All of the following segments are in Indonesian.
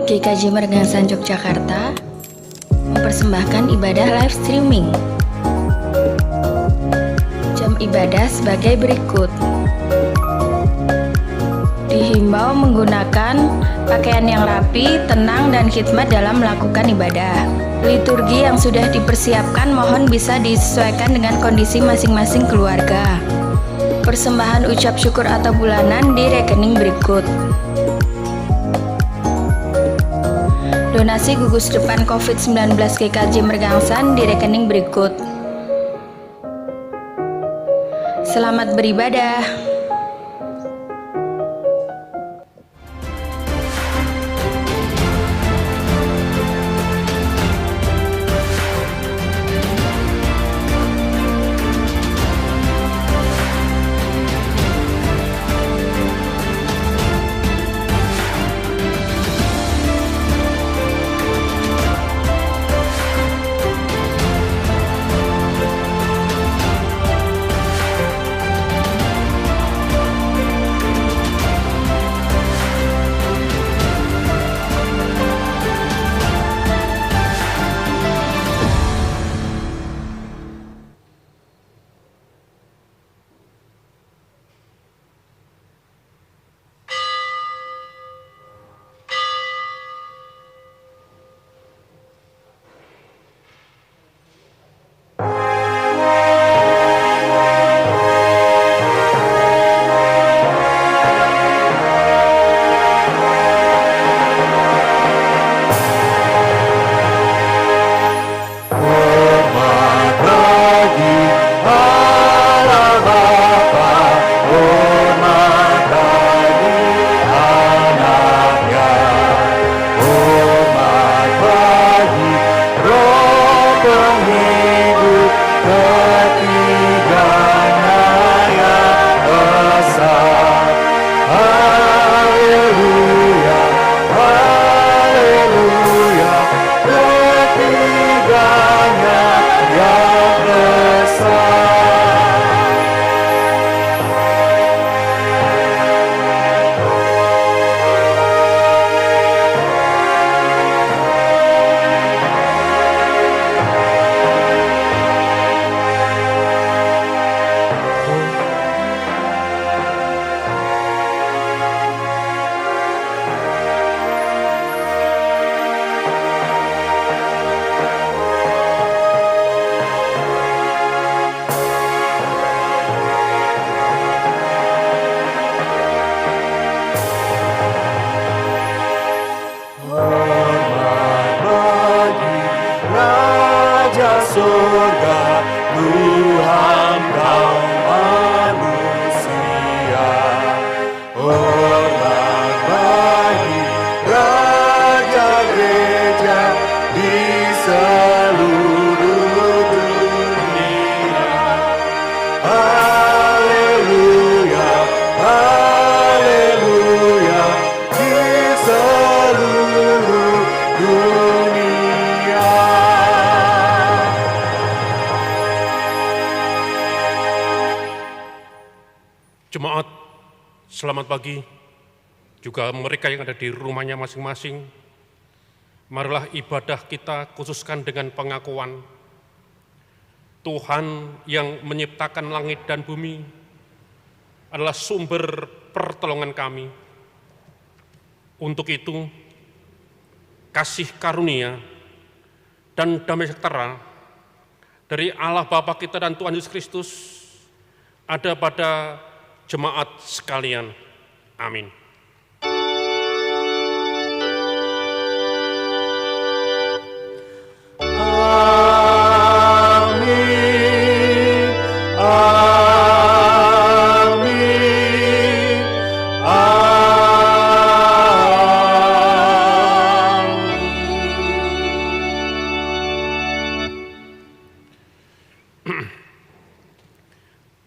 GKJ Mergangsan Yogyakarta mempersembahkan ibadah live streaming. Jam ibadah sebagai berikut. Dihimbau menggunakan pakaian yang rapi, tenang, dan khidmat dalam melakukan ibadah. Liturgi yang sudah dipersiapkan mohon bisa disesuaikan dengan kondisi masing-masing keluarga. Persembahan ucap syukur atau bulanan di rekening berikut. Donasi gugus depan COVID-19 GKJ Mergangsan di rekening berikut. Selamat beribadah. Jemaat, selamat pagi. Juga mereka yang ada di rumahnya masing-masing. Marilah ibadah kita khususkan dengan pengakuan Tuhan yang menciptakan langit dan bumi adalah sumber pertolongan kami. Untuk itu, kasih karunia dan damai sejahtera dari Allah Bapa kita dan Tuhan Yesus Kristus ada pada jemaat sekalian. Amin.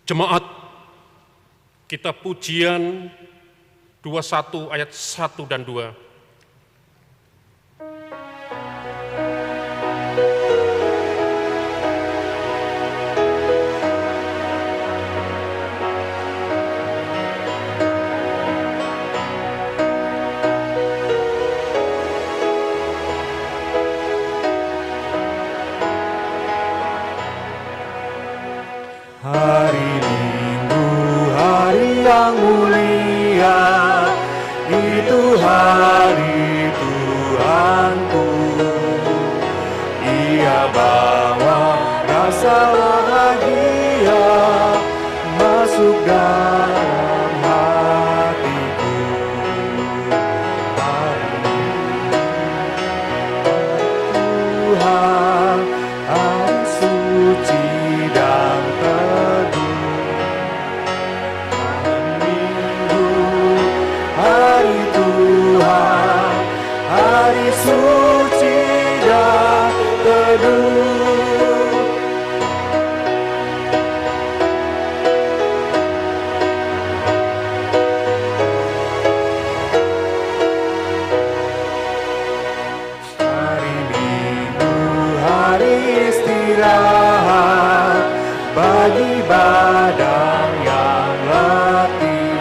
Jemaat, kita pujian 21 ayat 1 dan 2. mulia, itu hari Tuhanku. Ia bawa rasa bahagia masuk dalam hatiku. Hari Tuhan, hari suci dan teduh. Minggu, hari Tuhan, hari suci dan teduh. Hari Minggu, hari istirahat bagi badan yang letih.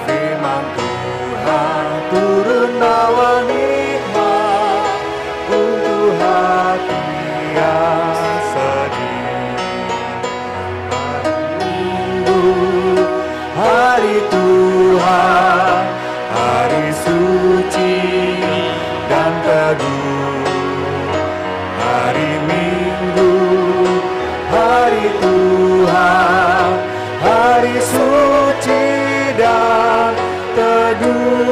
Firman Tuhan turun bawa nikmat untuk hati yang sedih. Hari Minggu, hari Tuhan, hari suci dan teduh. Hari Minggu, hari Tuhan, hari suci dan teduh.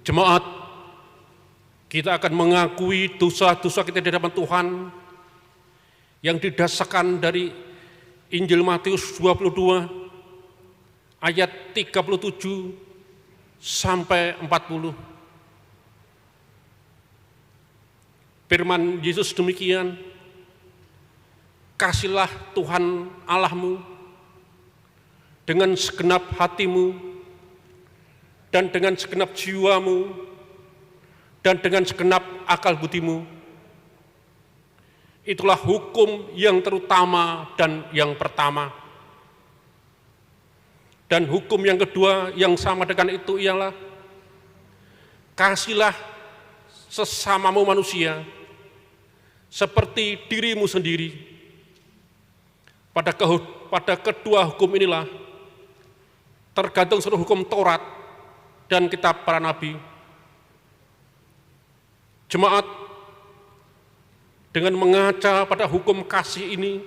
Jemaat, kita akan mengakui dosa-dosa kita di hadapan Tuhan yang didasarkan dari Injil Matius 22 ayat 37 sampai 40. Firman Yesus demikian, kasihlah Tuhan Allahmu dengan segenap hatimu dan dengan segenap jiwamu dan dengan segenap akal budimu. Itulah hukum yang terutama dan yang pertama. Dan hukum yang kedua yang sama dengan itu ialah kasihlah sesamamu manusia seperti dirimu sendiri. Pada kedua hukum inilah tergantung seluruh hukum Taurat dan kitab para nabi. Jemaat, dengan mengaca pada hukum kasih ini,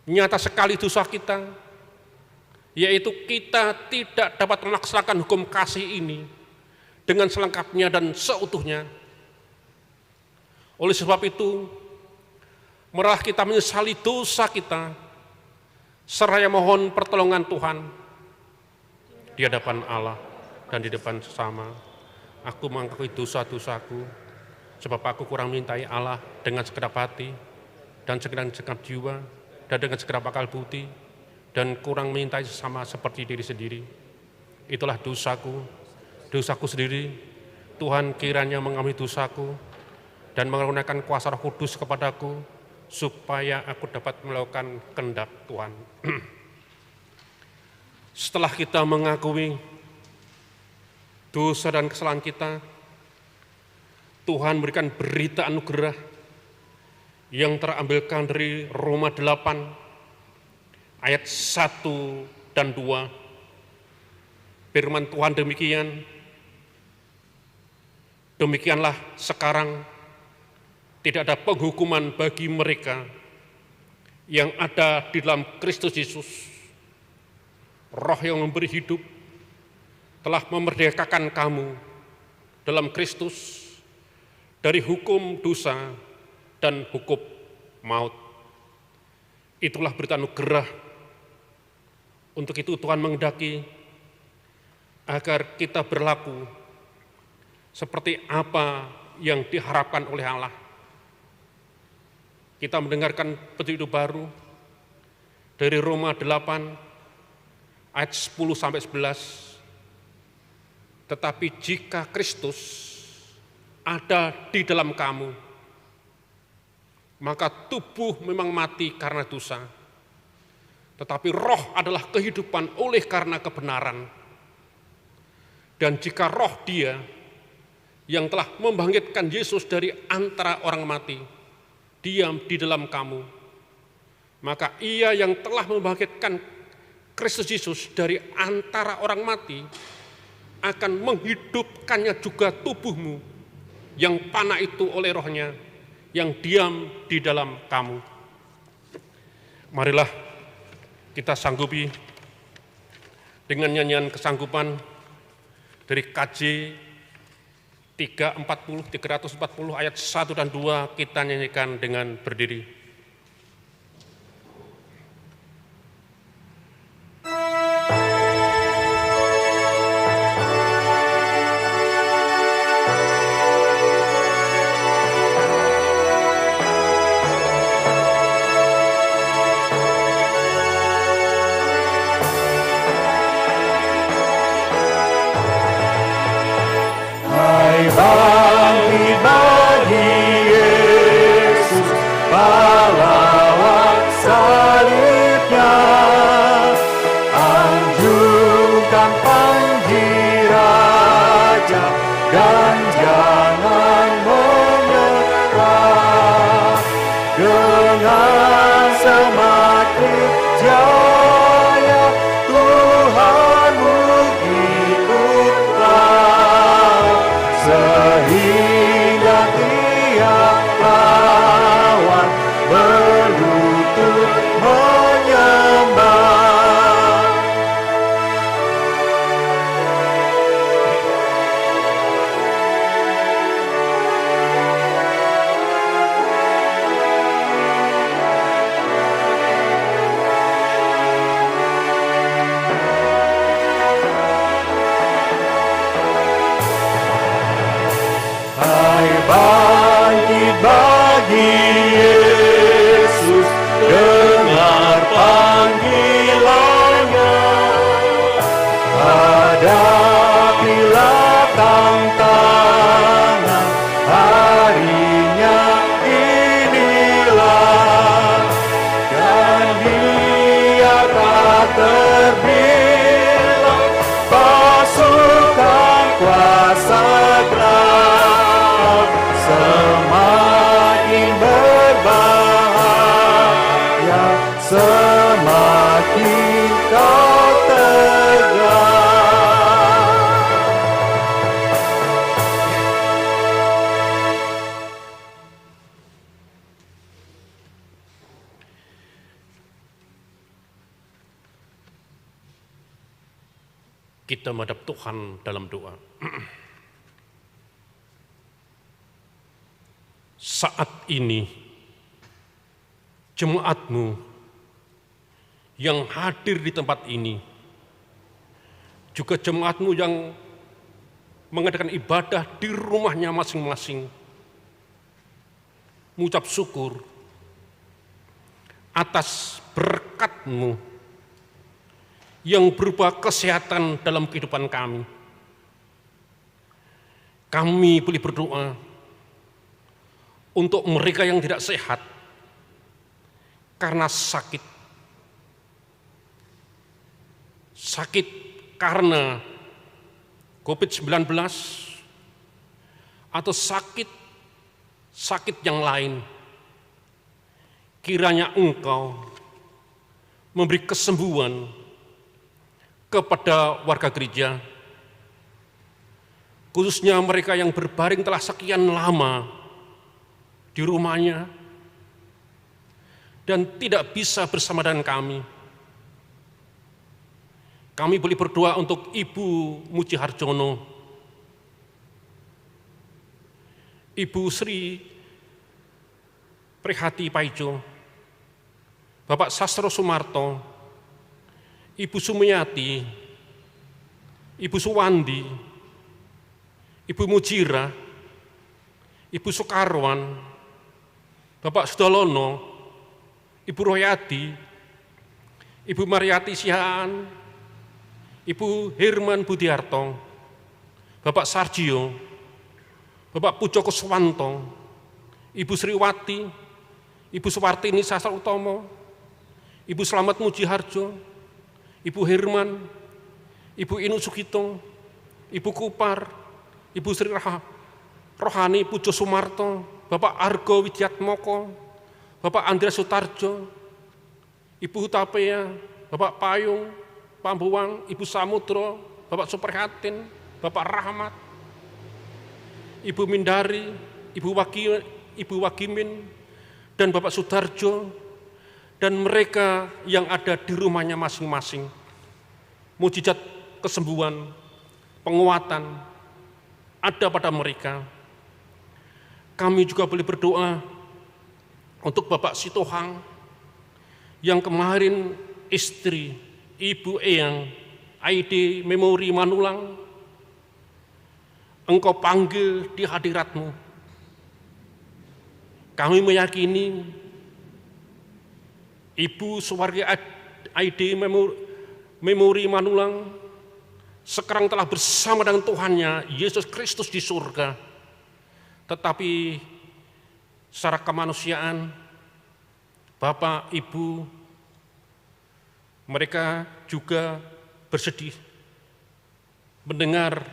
nyata sekali dosa kita, yaitu kita tidak dapat melaksanakan hukum kasih ini dengan selengkapnya dan seutuhnya. Oleh sebab itu, marilah kita menyesali dosa kita, seraya mohon pertolongan Tuhan di hadapan Allah dan di depan sesama. Aku mengakui dosa-dosaku, sebab aku kurang mencintai Allah dengan segenap hati, dan segenap jiwa, dan dengan segenap akal budi, dan kurang mencintai sesama seperti diri sendiri. Itulah dosaku sendiri. Tuhan kiranya mengampuni dosaku, dan mengaruniakan kuasa Roh Kudus kepadaku, supaya aku dapat melakukan kehendak Tuhan. Setelah kita mengakui dosa dan kesalahan kita, Tuhan berikan berita anugerah yang terambilkan dari Roma 8 ayat 1 dan 2. Firman Tuhan demikian, demikianlah sekarang tidak ada penghukuman bagi mereka yang ada di dalam Kristus Yesus. Roh yang memberi hidup telah memerdekakan kamu dalam Kristus dari hukum dosa dan hukum maut. Itulah berita anugerah. Untuk itu Tuhan menghendaki agar kita berlaku seperti apa yang diharapkan oleh Allah. Kita mendengarkan petunjuk baru dari Roma 8 ayat 10 sampai 11. Tetapi jika Kristus ada di dalam kamu, maka tubuh memang mati karena dosa, tetapi roh adalah kehidupan oleh karena kebenaran. Dan jika roh Dia yang telah membangkitkan Yesus dari antara orang mati diam di dalam kamu, maka Ia yang telah membangkitkan Kristus Yesus dari antara orang mati akan menghidupkannya juga tubuhmu yang panah itu oleh Roh-Nya yang diam di dalam kamu. Marilah kita sanggupi dengan nyanyian kesanggupan dari KJ 340 ayat 1 dan 2 kita nyanyikan dengan berdiri. Bangkit bagi Yesus, pahlawan salibnya, anjungkan panji raja dan jangan menyerah. Dengan semakin jaya Tuhanmu ikutlah, sehingga tiap lawan berlutut menyembah. Bangkit bagi Yesus, dengar panggilannya, hadapilah tantangan, harinya inilah, dan Dia tak terbilang, pasukan kuasa gelap semakin berbahaya, semakin kau tegak. Kita menghadap Tuhan dalam doa. Saat ini jemaat-Mu yang hadir di tempat ini, juga jemaat-Mu yang mengadakan ibadah di rumahnya masing-masing, mengucap syukur atas berkat-Mu yang berupa kesehatan dalam kehidupan kami. Kami boleh berdoa untuk mereka yang tidak sehat karena sakit karena COVID-19 atau sakit yang lain. Kiranya Engkau memberi kesembuhan kepada warga gereja, khususnya mereka yang berbaring telah sekian lama di rumahnya dan tidak bisa bersama dengan kami. Kami boleh berdoa untuk Ibu Muji Harjono, Ibu Sri Prihati Paijo, Bapak Sastro Sumarto, Ibu Sumiyati, Ibu Suwandi, Ibu Mujira, Ibu Soekarwan, Bapak Sudalono, Ibu Royati, Ibu Mariati Sihaan, Ibu Herman Budiarto, Bapak Sarjio, Bapak Pujo Kuswanto, Ibu Sriwati, Ibu Suwartini Sastra Utomo, Ibu Slamet Mujiharjo, Ibu Herman, Ibu Inu Sugito, Ibu Kupar, Ibu Sri Rohani Pujo Sumarto, Bapak Argo Widyatmoko, Bapak Andreas Sutarjo, Ibu Hutapea, Bapak Payung, Pak Buwang, Ibu Samudro, Bapak Suprihatin, Bapak Rahmat, Ibu Mindari, Ibu Wagimin, dan Bapak Sudarjo, dan mereka yang ada di rumahnya masing-masing. Mujizat kesembuhan, penguatan ada pada mereka. Kami juga boleh berdoa untuk Bapak Sitohang yang kemarin istri Ibu Eyang ID Memori Manulang, Engkau panggil di hadirat-Mu. Kami meyakini Ibu Suwargi ID Memori Manulang sekarang telah bersama dengan Tuhannya Yesus Kristus di surga. Tetapi secara kemanusiaan, Bapak, Ibu, mereka juga bersedih mendengar,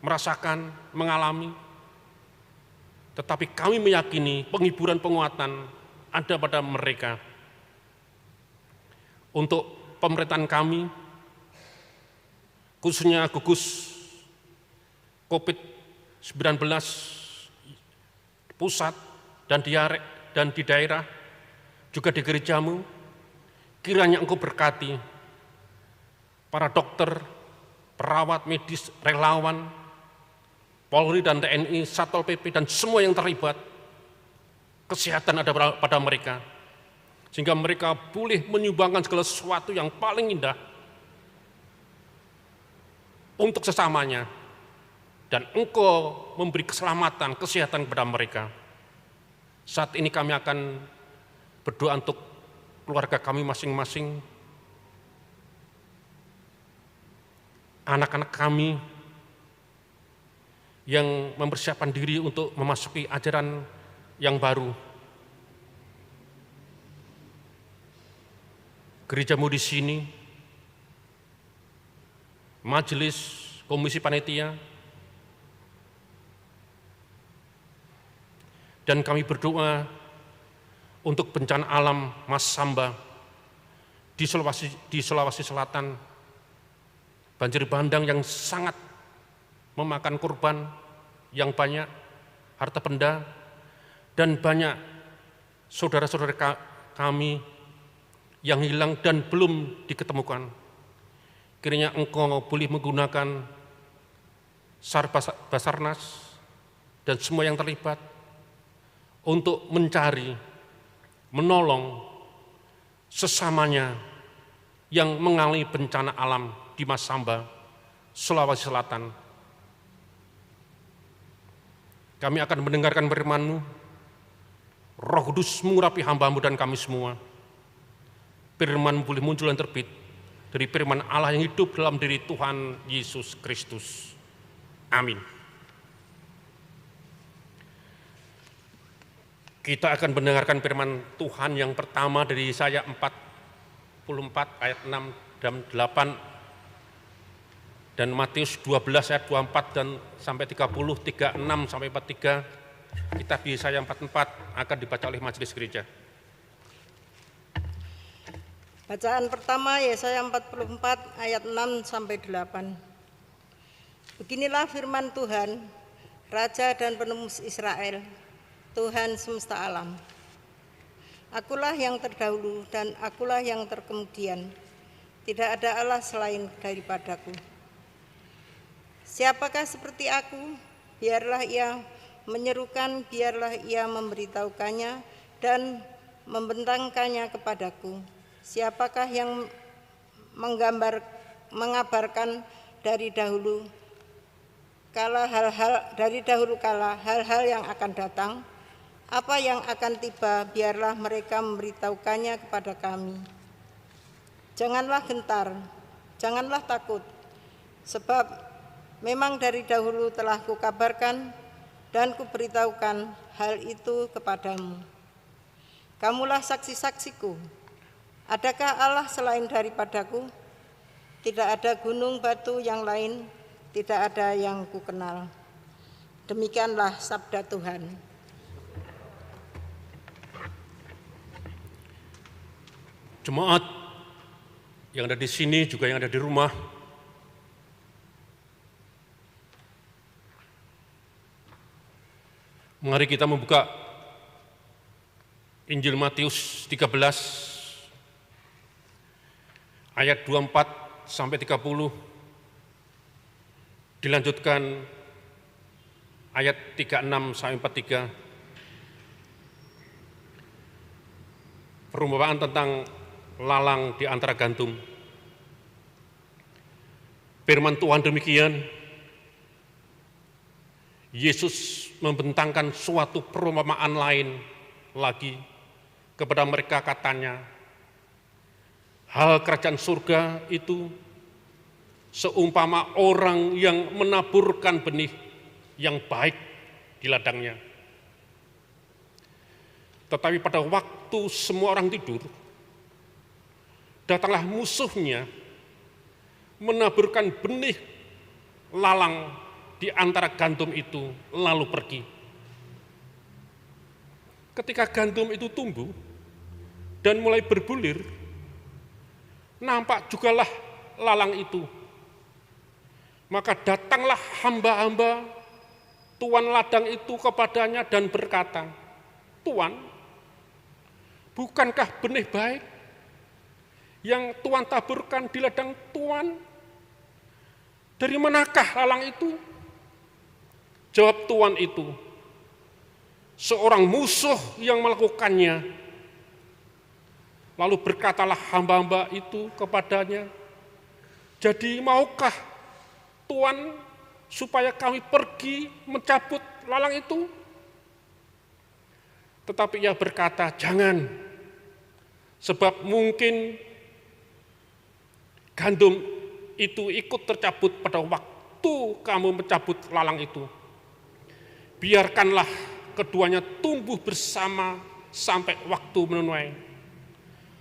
merasakan, mengalami. Tetapi kami meyakini penghiburan penguatan ada pada mereka. Untuk pemerintahan kami, khususnya gugus COVID-19 pusat dan di daerah, juga di gerejamu, kiranya Engkau berkati para dokter, perawat medis, relawan, Polri dan TNI, Satpol PP, dan semua yang terlibat, kesehatan ada pada mereka, sehingga mereka boleh menyumbangkan segala sesuatu yang paling indah untuk sesamanya, dan Engkau memberi keselamatan, kesehatan kepada mereka. Saat ini kami akan berdoa untuk keluarga kami masing-masing, anak-anak kami yang mempersiapkan diri untuk memasuki ajaran yang baru. Gerejamu di sini, majelis, komisi panitia, dan kami berdoa untuk bencana alam Mas Samba di Sulawesi Selatan, banjir bandang yang sangat memakan korban yang banyak, harta benda, dan banyak saudara-saudara kami yang hilang dan belum diketemukan. Kiranya Engkau boleh menggunakan SAR Basarnas dan semua yang terlibat untuk mencari, menolong sesamanya yang mengalami bencana alam di Mas Samba, Sulawesi Selatan. Kami akan mendengarkan firman-Mu. Roh Kudus mengurapi hamba-Mu dan kami semua. Firman boleh muncul dan terbit dari firman Allah yang hidup dalam diri Tuhan Yesus Kristus. Amin. Kita akan mendengarkan firman Tuhan yang pertama dari Yesaya 44 ayat 6 dan 8, dan Matius 12 ayat 24 dan sampai 30, 36 sampai 43. Kitab Yesaya 44 akan dibaca oleh majelis gereja. Bacaan pertama Yesaya 44 ayat 6 sampai 8. Beginilah firman Tuhan, Raja dan Penebus Israel, Tuhan semesta alam. Akulah yang terdahulu dan akulah yang terkemudian. Tidak ada Allah selain daripadaku. Siapakah seperti aku? Biarlah ia menyerukan, biarlah ia memberitahukannya dan membentangkannya kepadaku. Siapakah yang mengabarkan dari dahulu kala hal-hal yang akan datang, apa yang akan tiba, biarlah mereka memberitahukannya kepada kami. Janganlah gentar, janganlah takut, sebab memang dari dahulu telah kukabarkan dan kuberitahukan hal itu kepadamu. Kamulah saksi-saksiku. Adakah Allah selain daripadaku? Tidak ada gunung batu yang lain, tidak ada yang kukenal. Demikianlah sabda Tuhan. Jemaat yang ada di sini juga yang ada di rumah, mari kita membuka Injil Matius 13 ayat 24 sampai 30, dilanjutkan ayat 36 sampai 43. Perumpamaan tentang lalang di antara gandum. Firman Tuhan demikian, Yesus membentangkan suatu perumpamaan lain lagi kepada mereka, katanya, hal kerajaan surga itu seumpama orang yang menaburkan benih yang baik di ladangnya. Tetapi pada waktu semua orang tidur, datanglah musuhnya menaburkan benih lalang di antara gandum itu, lalu pergi. Ketika gandum itu tumbuh dan mulai berbulir, nampak jugalah lalang itu. Maka datanglah hamba-hamba tuan ladang itu kepadanya dan berkata, Tuan, bukankah benih baik yang Tuan taburkan di ladang Tuan? Dari manakah lalang itu? Jawab tuan itu, seorang musuh yang melakukannya. Lalu berkatalah hamba-hamba itu kepadanya, jadi maukah Tuan supaya kami pergi mencabut lalang itu? Tetapi ia berkata, jangan, sebab mungkin gandum itu ikut tercabut pada waktu kamu mencabut lalang itu. Biarkanlah keduanya tumbuh bersama sampai waktu menuai.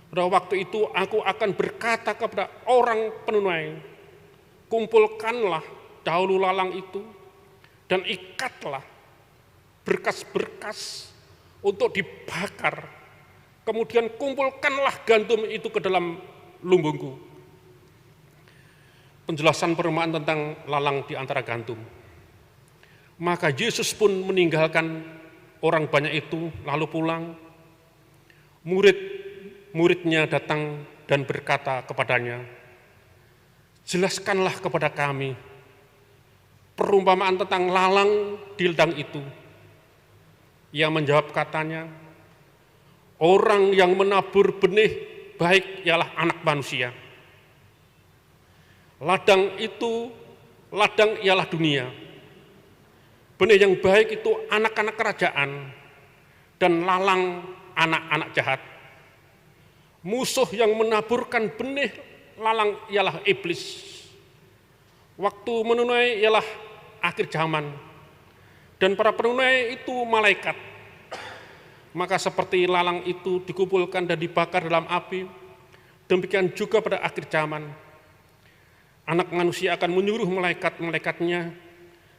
Pada waktu itu aku akan berkata kepada orang penuai, kumpulkanlah dahulu lalang itu dan ikatlah berkas-berkas untuk dibakar. Kemudian kumpulkanlah gandum itu ke dalam lumbungku. Penjelasan perumpamaan tentang lalang di antara gandum. Maka Yesus pun meninggalkan orang banyak itu lalu pulang. Murid-muridnya datang dan berkata kepadanya, jelaskanlah kepada kami perumpamaan tentang lalang di ladang itu. Ia menjawab katanya, orang yang menabur benih baik ialah anak manusia. Ladang ialah dunia. Benih yang baik itu anak-anak kerajaan, dan lalang anak-anak jahat. Musuh yang menaburkan benih lalang ialah iblis. Waktu menuai ialah akhir zaman, dan para penuai itu malaikat. Maka seperti lalang itu dikumpulkan dan dibakar dalam api, demikian juga pada akhir zaman. Anak manusia akan menyuruh malaikat-malaikatnya,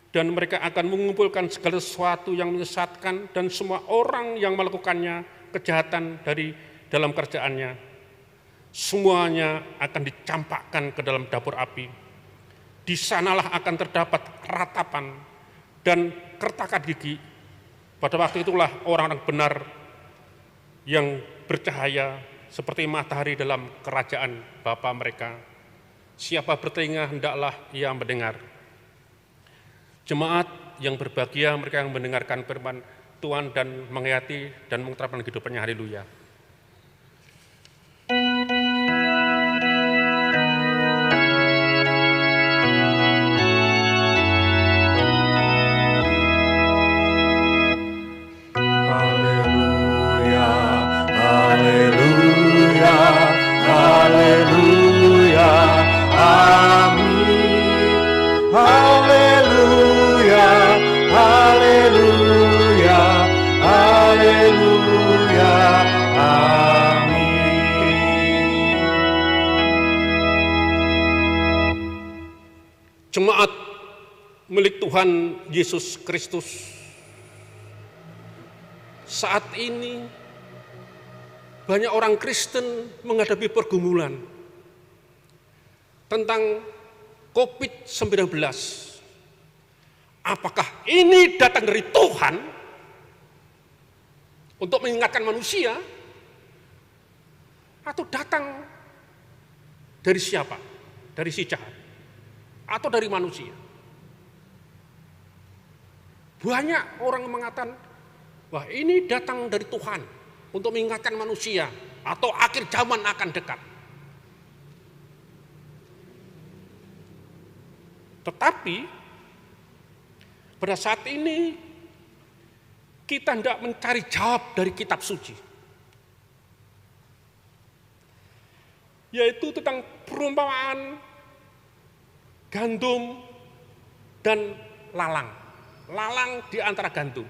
dan mereka akan mengumpulkan segala sesuatu yang menyesatkan dan semua orang yang melakukannya kejahatan dari dalam kerjaannya. Semuanya akan dicampakkan ke dalam dapur api. Di sanalah akan terdapat ratapan dan kertakan gigi. Pada waktu itulah orang-orang benar yang bercahaya seperti matahari dalam kerajaan Bapa mereka. Siapa bertelinga hendaklah ia mendengar. Jemaat yang berbahagia mereka yang mendengarkan firman Tuhan dan menghayati dan mengeterapkan kehidupannya. Haleluya. Haleluya, haleluya, haleluya, amin. Haleluya, haleluya, haleluya, milik Tuhan Yesus Kristus. Saat ini banyak orang Kristen menghadapi pergumulan tentang COVID-19. Apakah ini datang dari Tuhan untuk mengingatkan manusia, atau datang dari siapa? Dari si jahat atau dari manusia? Banyak orang mengatakan, wah ini datang dari Tuhan untuk mengingatkan manusia atau akhir zaman akan dekat. Tetapi pada saat ini kita tidak mencari jawab dari kitab suci, yaitu tentang perumpamaan gandum dan lalang. Lalang di antara gandum.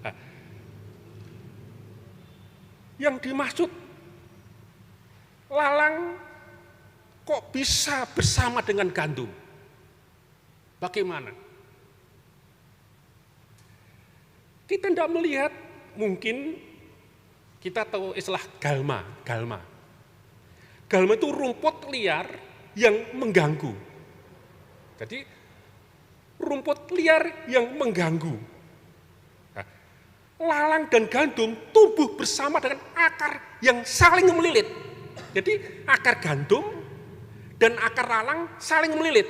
Nah, yang dimaksud lalang kok bisa bersama dengan gandum? Bagaimana? Kita tidak melihat, mungkin kita tahu istilah galma. Galma itu rumput liar yang mengganggu. Jadi rumput liar yang mengganggu. Nah, lalang dan gandum tumbuh bersama dengan akar yang saling melilit. Jadi akar gandum dan akar lalang saling melilit.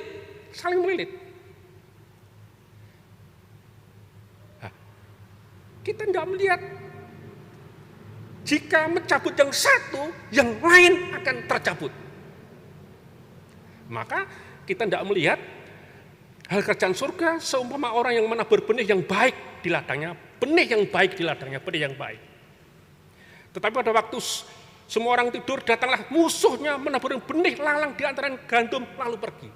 Nah, kita tidak melihat jika mencabut yang satu, yang lain akan tercabut. Maka kita tidak melihat hal kerajaan surga seumpama orang yang menabur benih yang baik di ladangnya, benih yang baik di ladangnya, benih yang baik. Tetapi pada waktu semua orang tidur, datanglah musuhnya menabur benih lalang di antara gandum lalu pergi.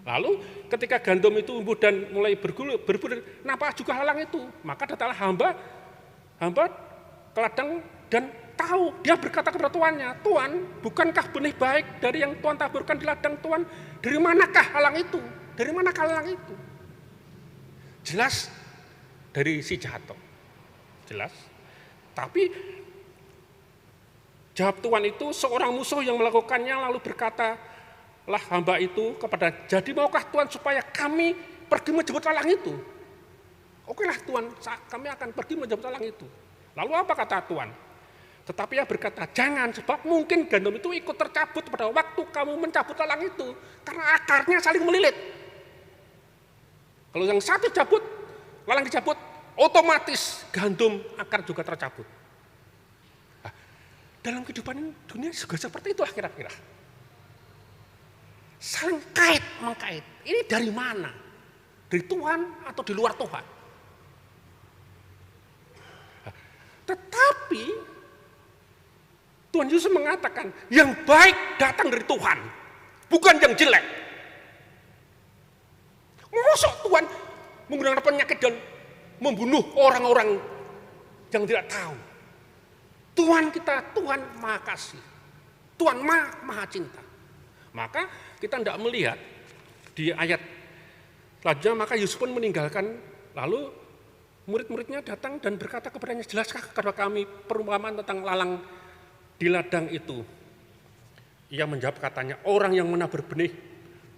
Lalu ketika gandum itu tumbuh dan mulai berbulir, nampak juga lalang itu, maka datanglah hamba ke ladang dan tahu, dia berkata kepada tuannya, Tuan, bukankah benih baik dari yang Tuan taburkan di ladang Tuan? Dari manakah lalang itu? Dari manakah lalang itu? Jelas dari si jahat. Jelas. Tapi jawab Tuhan itu, seorang musuh yang melakukannya lalu berkata, lah hamba itu kepada, jadi maukah Tuhan supaya kami pergi menjemput lalang itu? Okelah Tuan, kami akan pergi menjemput lalang itu. Lalu apa kata Tuhan? Tetapi ia berkata, jangan, sebab mungkin gandum itu ikut tercabut pada waktu kamu mencabut lalang itu, karena akarnya saling melilit. Kalau yang satu cabut, lalang dicabut, otomatis gandum akar juga tercabut. Nah, dalam kehidupan dunia juga seperti itulah kira-kira. Saling mengkait. Ini dari mana? Dari Tuhan atau di luar Tuhan? Nah, tetapi Tuhan Yesus mengatakan, yang baik datang dari Tuhan, bukan yang jelek. Masa Tuhan menggunakan penyakit dan membunuh orang-orang yang tidak tahu? Tuhan kita, Tuhan Maha Kasih, Tuhan Maha Cinta. Maka kita tidak melihat di ayat selanjutnya, maka Yesus pun meninggalkan, lalu murid-muridnya datang dan berkata kepadanya, jelaskah kepada kami perumpamaan tentang lalang di ladang itu? Ia menjawab katanya, orang yang menabur benih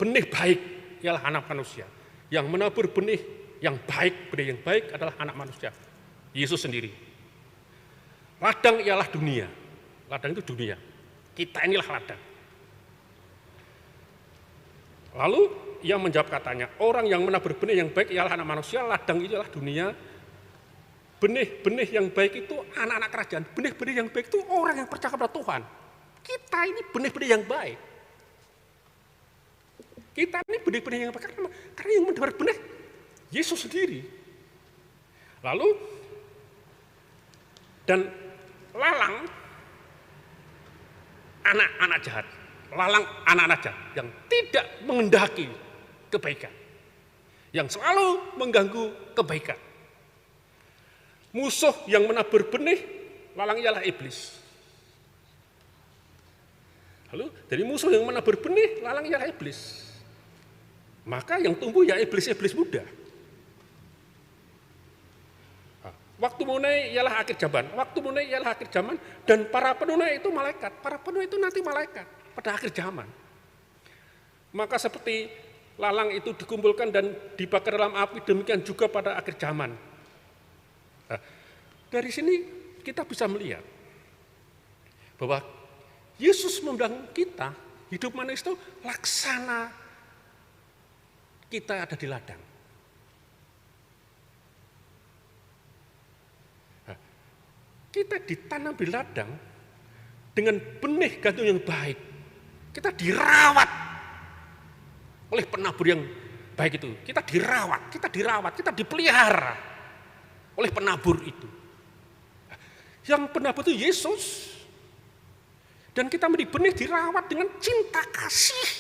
baik ialah anak manusia. Yang menabur benih yang baik adalah anak manusia, Yesus sendiri. Ladang ialah dunia. Ladang itu dunia. Kita inilah ladang. Lalu ia menjawab katanya, orang yang menabur benih yang baik ialah anak manusia, ladang itu adalah dunia. Benih-benih yang baik itu anak-anak kerajaan. Benih-benih yang baik itu orang yang percaya kepada Tuhan. Kita ini benih-benih yang baik. Kita ini benih-benih yang baik karena yang menabur benih Yesus sendiri. Lalu dan lalang anak-anak jahat. Lalang anak-anak jahat yang tidak mengendaki kebaikan. Yang selalu mengganggu kebaikan. Musuh yang menabur benih, lalang ialah iblis. Lalu dari musuh yang menabur benih, lalang ialah iblis. Maka yang tumbuh ya iblis-iblis muda. Waktu menunai ialah akhir zaman, waktu menunai ialah akhir zaman, dan para penunai itu malaikat. Para penunai itu nanti malaikat pada akhir zaman. Maka seperti lalang itu dikumpulkan dan dibakar dalam api, demikian juga pada akhir zaman. Nah, dari sini kita bisa melihat bahwa Yesus membilang kita, hidup manusia itu laksana kita ada di ladang. Kita ditanam di ladang dengan benih gandum yang baik. Kita dirawat oleh penabur yang baik itu. Kita dirawat, kita dipelihara oleh penabur itu. Yang penabur itu Yesus. Dan kita menjadi benih dirawat dengan cinta kasih.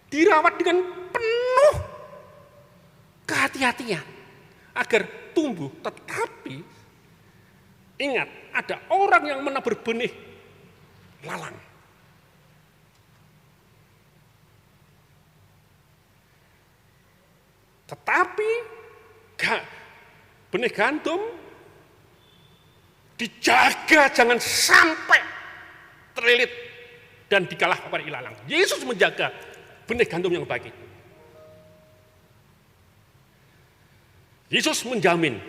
Dirawat dengan penuh kehati-hatian agar tumbuh, tetapi ingat, ada orang yang menabur benih lalang. Tetapi benih gandum dijaga jangan sampai terlilit dan dikalahkan oleh ilalang. Yesus menjaga benih gandum yang baik itu. Yesus menjamin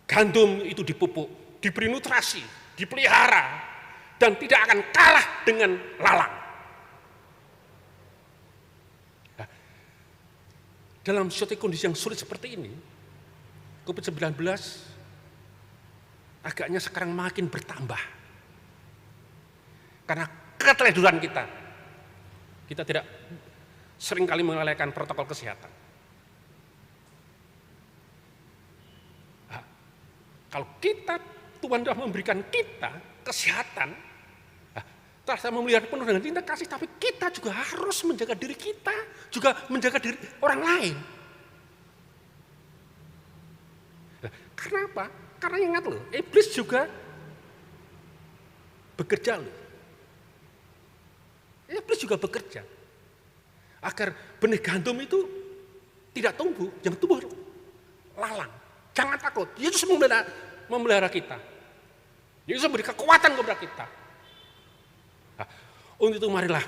gandum itu dipupuk, diberi nutrisi, dipelihara, dan tidak akan kalah dengan lalang. Nah, dalam suatu kondisi yang sulit seperti ini, COVID-19 agaknya sekarang makin bertambah. Karena keteledoran kita tidak seringkali melalaikan protokol kesehatan. Kalau Tuhan sudah memberikan kita kesehatan, telah memelihara penuh dengan cinta kasih, tapi kita juga harus menjaga diri kita, juga menjaga diri orang lain. Karena apa? Karena ingat loh, iblis juga bekerja loh. Iblis juga bekerja agar benih gandum itu tidak tumbuh, yang tumbuh lalang. Jangan takut, Yesus memelihara kita. Yesus memberi kekuatan kepada kita. Nah, untuk itu marilah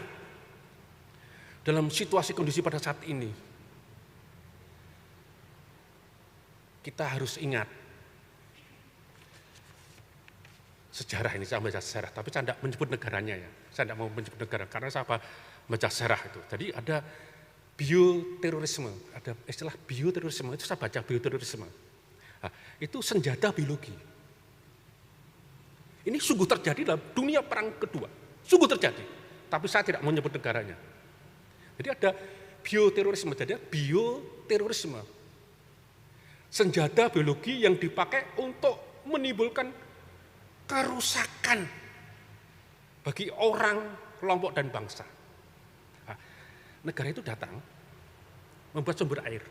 dalam situasi kondisi pada saat ini kita harus ingat sejarah ini. Saya baca sejarah, tapi saya tidak menyebut negaranya ya. Saya tidak mau menyebut negara karena saya baca sejarah itu. Jadi ada bioterorisme, ada istilah bioterorisme, itu saya baca bioterorisme. Nah, itu senjata biologi. Ini sungguh terjadi dalam dunia perang kedua. Sungguh terjadi. Tapi saya tidak menyebut negaranya. Jadi ada bioterorisme. Jadi bioterorisme. Senjata biologi yang dipakai untuk menimbulkan kerusakan bagi orang, kelompok, dan bangsa. Nah, negara itu datang membuat sumber air.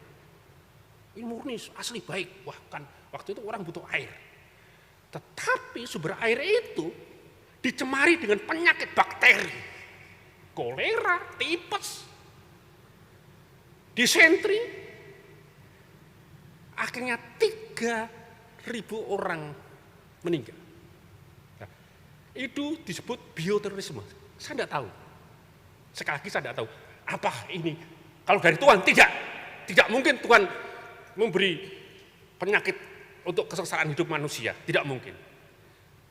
Ini murni, asli baik. Wah kan, waktu itu orang butuh air. Tetapi sumber air itu dicemari dengan penyakit bakteri. Kolera, tipes, disentri. Akhirnya 3.000 orang meninggal. Nah, itu disebut bioterorisme. Saya tidak tahu. Sekali lagi saya tidak tahu. Apa ini? Kalau dari Tuhan, tidak. Tidak mungkin Tuhan memberi penyakit untuk kesengsaraan hidup manusia, tidak mungkin.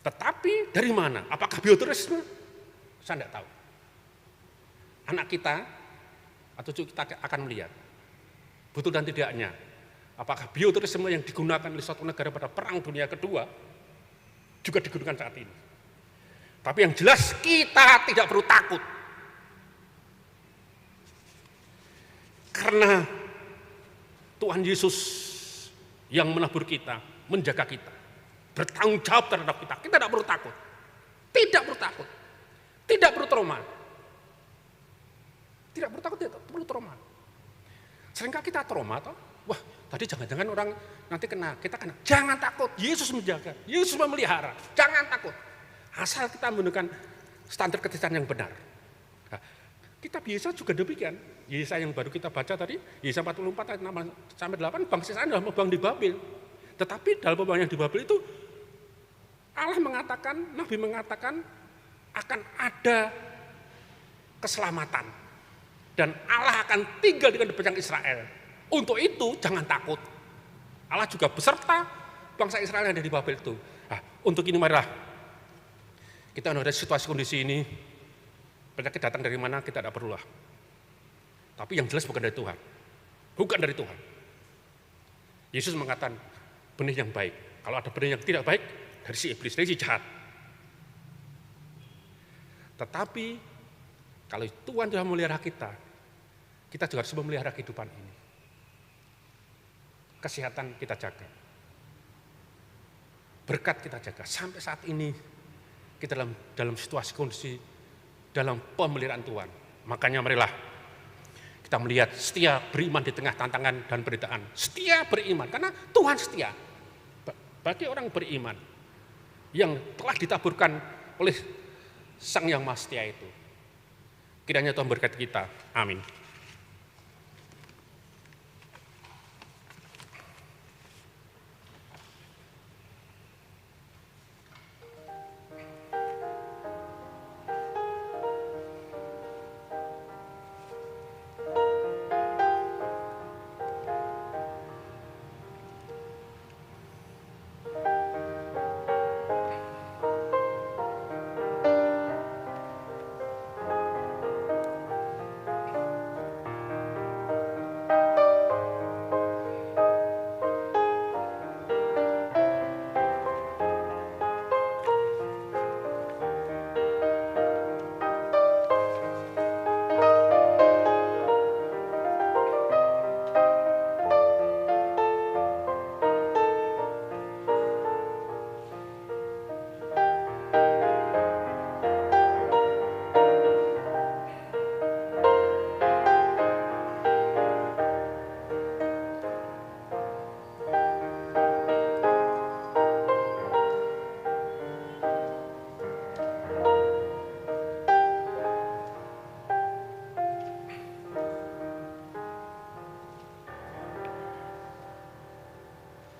Tetapi dari mana? Apakah bioterorisme? Saya tidak tahu. Anak kita atau cucu kita akan melihat betul dan tidaknya apakah bioterorisme yang digunakan oleh suatu negara pada Perang Dunia Kedua juga digunakan saat ini. Tapi yang jelas kita tidak perlu takut. Karena Tuhan Yesus yang menabur kita, menjaga kita, bertanggung jawab terhadap kita. Kita tidak perlu takut. Tidak perlu takut. Tidak perlu trauma. Tidak perlu takut, tidak perlu trauma. Seringkali kita trauma toh. Wah, tadi jangan-jangan orang nanti kena, kita kena. Jangan takut, Yesus menjaga, Yesus memelihara. Jangan takut. Asal kita menggunakan standar keselamatan yang benar. Nah, Kitab Yesaya juga demikian. Yesaya yang baru kita baca tadi, Yesaya 44 ayat 6-8, bangsa Israel adalah membang di Babel. Tetapi dalam pembangunan di Babel itu, Allah mengatakan, Nabi mengatakan akan ada keselamatan. Dan Allah akan tinggal dengan bangsa Israel. Untuk itu jangan takut. Allah juga beserta bangsa Israel yang ada di Babel itu. Nah, untuk ini marilah kita ada situasi kondisi ini, penyakit datang dari mana kita tidak perlulah. Tapi yang jelas bukan dari Tuhan. Bukan dari Tuhan. Yesus mengatakan benih yang baik. Kalau ada benih yang tidak baik, dari si iblis, dari si jahat. Tetapi kalau Tuhan sudah memelihara kita juga harus memelihara kehidupan ini. Kesehatan kita jaga. Berkat kita jaga. Sampai saat ini kita dalam situasi kondisi dalam pemeliharaan Tuhan. Makanya marilah kita melihat setia beriman di tengah tantangan dan penderitaan. Setia beriman karena Tuhan setia. Bagi orang beriman yang telah ditaburkan oleh Sang Yang Maha Setia itu. Kiranya Tuhan berkati kita. Amin.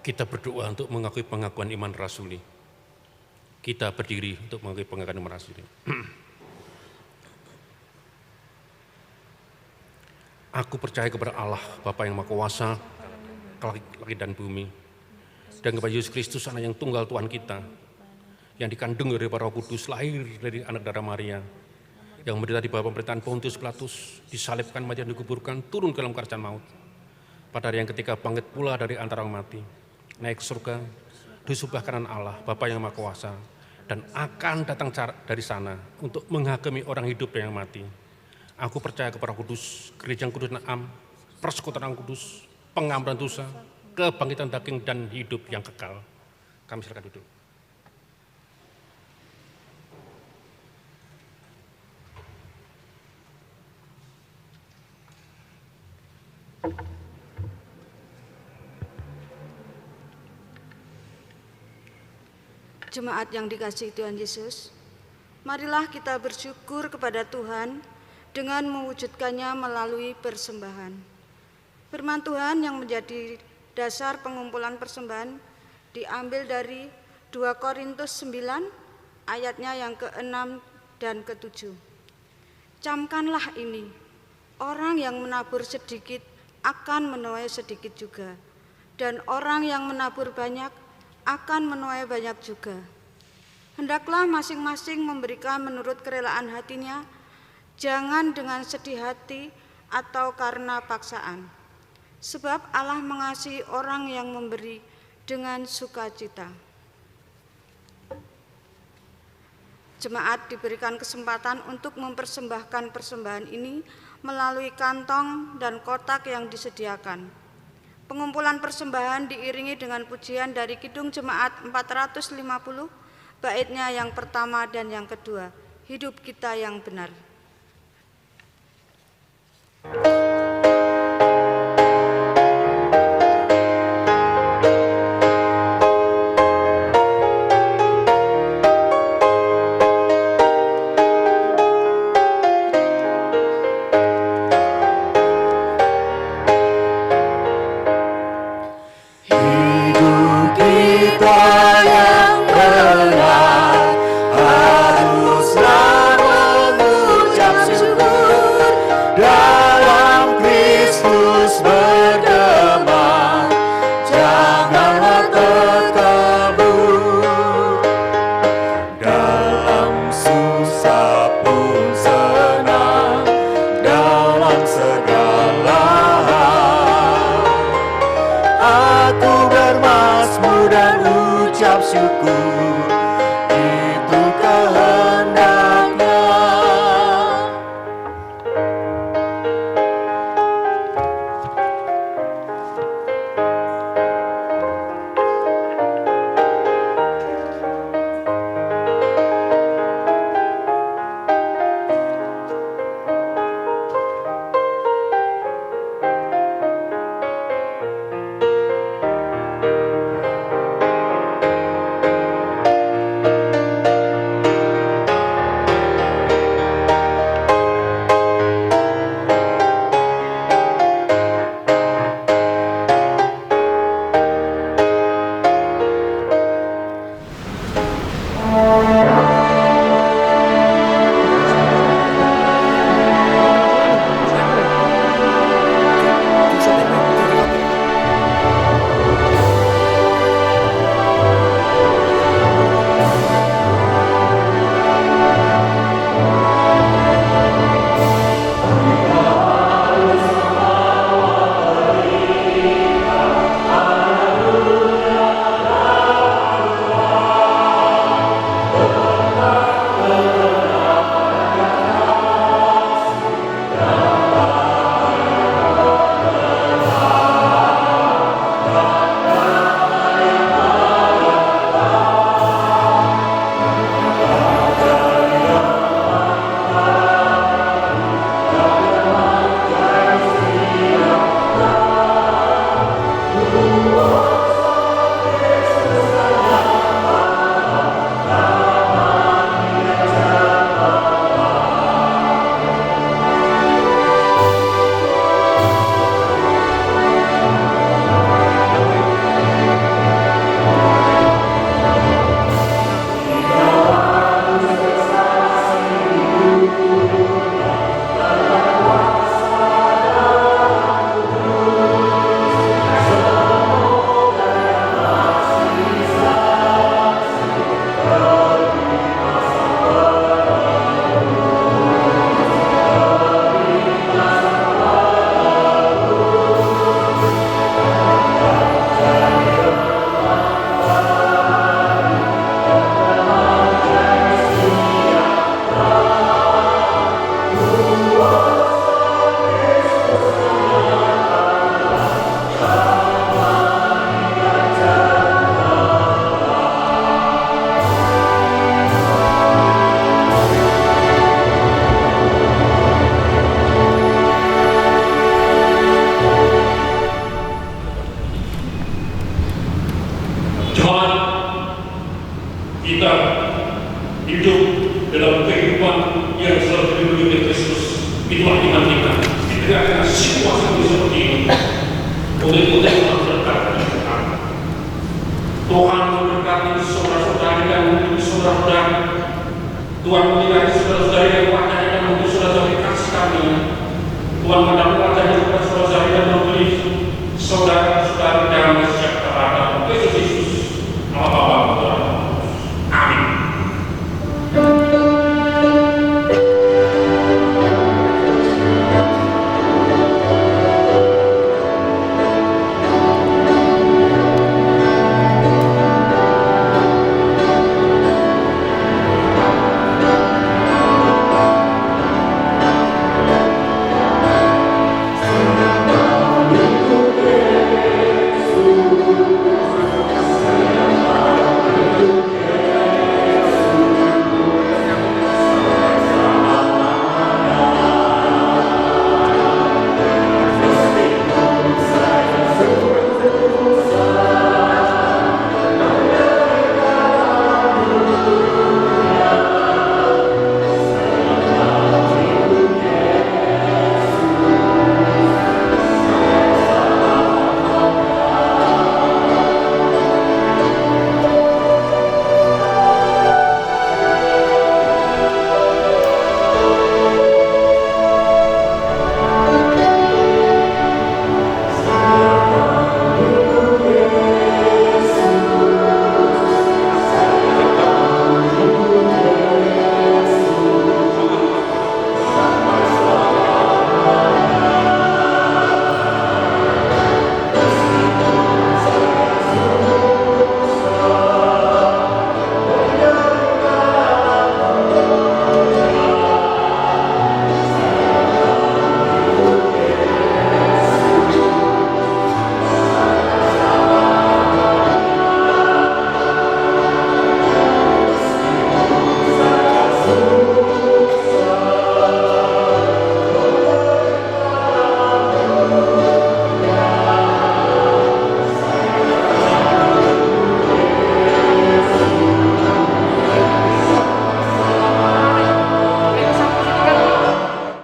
Kita berdoa untuk mengakui pengakuan iman rasuli. Kita berdiri untuk mengakui pengakuan iman rasuli. Aku percaya kepada Allah, Bapa yang Maha Kuasa, langit dan bumi, dan kepada Yesus Kristus, Anak yang tunggal Tuhan kita, yang dikandung dari Roh Kudus, lahir dari anak darah Maria, yang menderita di bawah pemerintahan Pontius Pilatus, disalibkan, mati dan dikuburkan, turun ke dalam kerajaan maut. Pada hari yang ketiga bangkit pula dari antara orang mati, naik ke surga, di sebelah kanan Allah, Bapa yang Maha Kuasa, dan akan datang dari sana untuk menghakimi orang hidup dan yang mati. Aku percaya kepada Roh Kudus, gereja yang kudus dan am, persekutuan kudus, pengampunan dosa, kebangkitan daging dan hidup yang kekal. Kami silakan duduk. Jemaat yang dikasihi Tuhan Yesus, marilah kita bersyukur kepada Tuhan dengan mewujudkannya melalui persembahan. Firman Tuhan yang menjadi dasar pengumpulan persembahan diambil dari 2 Korintus 9 ayatnya yang ke-6 dan ke-7. Camkanlah ini, orang yang menabur sedikit akan menuai sedikit juga, dan orang yang menabur banyak akan menuai banyak juga. Hendaklah masing-masing memberikan menurut kerelaan hatinya, jangan dengan sedih hati atau karena paksaan. Sebab Allah mengasihi orang yang memberi dengan sukacita. Jemaat diberikan kesempatan untuk mempersembahkan persembahan ini melalui kantong dan kotak yang disediakan. Pengumpulan persembahan diiringi dengan pujian dari Kidung Jemaat 450, baitnya yang pertama dan yang kedua, Hidup Kita yang Benar. mengucap syukur